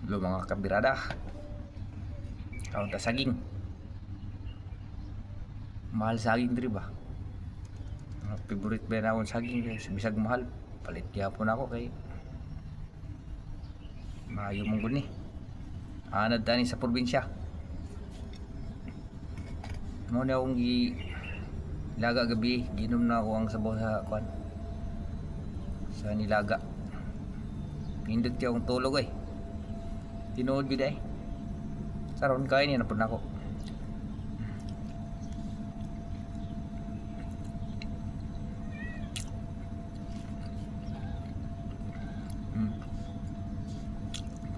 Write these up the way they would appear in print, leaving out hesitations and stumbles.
Lo mga kabirada, kaunta saging. Mahal saging diri ba? Mga favorite ba na akong saging kay bisag mahal. Palit gyapon ako kay maayo mong guni. Anad tani sa probinsya. Mo na akong laga gabi, ginom na ako ang sabaw sa kwan. Sa nilaga. Pindot kaya akong tulog eh. Tinuod biday. Saron kain yan na po na ako.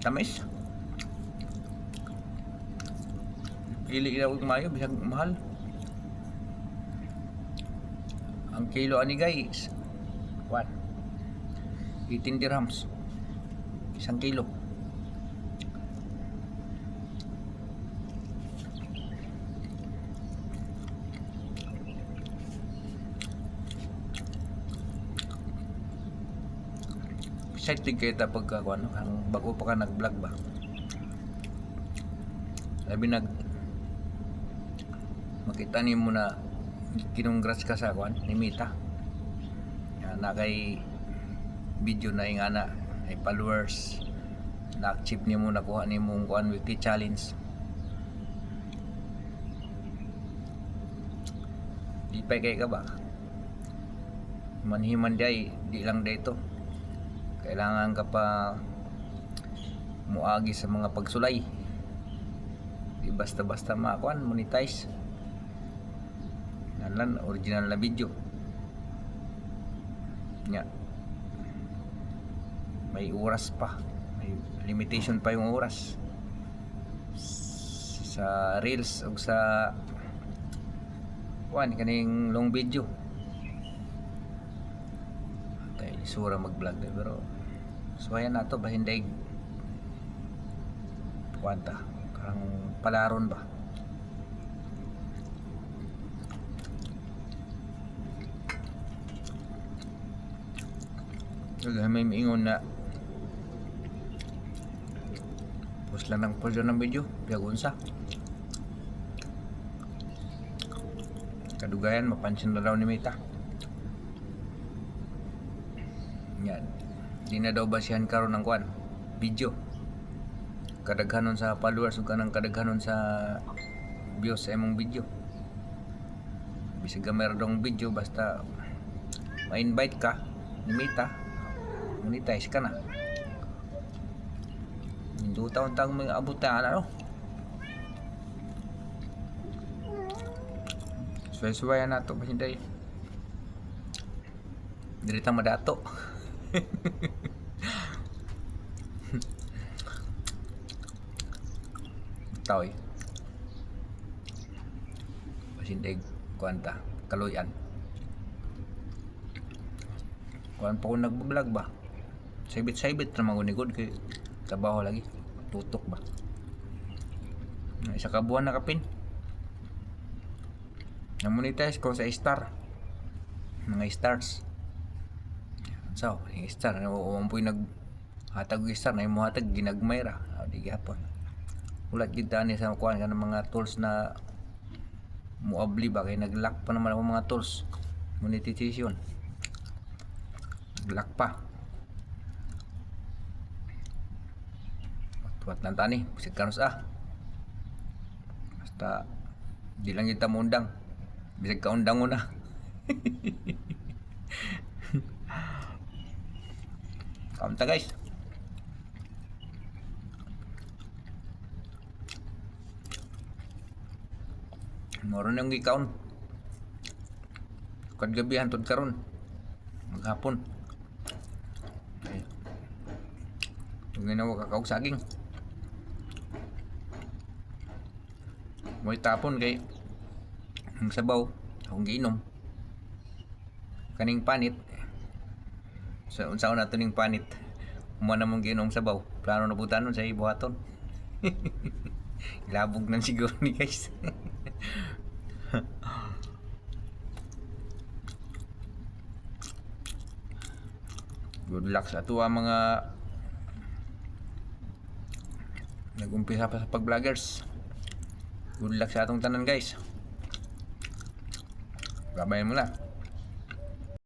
Tamis. Pili na ako mayo, bisag mahal. Ang kilo ani guys, what? 18 dirhams. Isang kilo. Excited kayo tapos ano, ang bago pa ka nag-vlog ba? Labi makita ni mo na kinongrats ka sa kwan ni Mita. Yan na kay video na yung ana ay followers na-achieve ni mo nakuha ni mong kwan weekly challenge. Di pa kay ka ba? Manhiman day, di lang dito. Kailangan ka pa muagi sa mga pagsulay. Di basta-basta makuan monetize. Nalan original na video. Nya. May oras pa. May limitation pa yung oras. Sa reels o sa kaning long video. Sura mag-vlog pero suwayan na to ba hindi kwanta karang palaron ba may maingon na post lang ng post ng video biyagunsa kadugayan mapansin na daw ni Mita. Yan. Di na daw basihan karon ng kwan video. Kadaghanon sa followers ug kanang kadaghanon sa views sa imong video. Bisag gamay dong video basta ma-invite ka ni Mita, monetize ka na. Hindi taon-taon mga abutan ano. Suway-suway na to basin day. Dirita madato. Toy pasindig kuanta kaluyan kuan pa ko nagbablog ba saybit na magunigod kay trabaho lagi tutok ba isa ka buwan na kapin na monetize ko sa star mga stars. So, yung star, umampoy naghatag yung star, na yung muhatag, ginagmay ra. Di gapon. Ulat kita ni sa kuhan ka ng mga tools na muabli ba, kaya nag-lock pa naman ako mga tools. Monetization. Nag-lock pa. Tuwat lang tani, bisig kanus Basta, di lang kita mundang. Bisig kaundang mo na. Kamta guys. Moron yung gikaon. Kad gabi hantod karon. Maghapon. Okay. Tungin ako kakaog saging. Mo'y tapon kay ang sabaw akong giinom. Kaning panit. So, unsaon nato ning panit. Mo na mong giinom sabaw. Plano na butanon sa ibuhaton. Ilabog nang siguro ni guys. Good luck sa ato mga Nag-umpisa pa sa pag-vloggers. Good luck sa atong tanan guys. Gabayan mo na.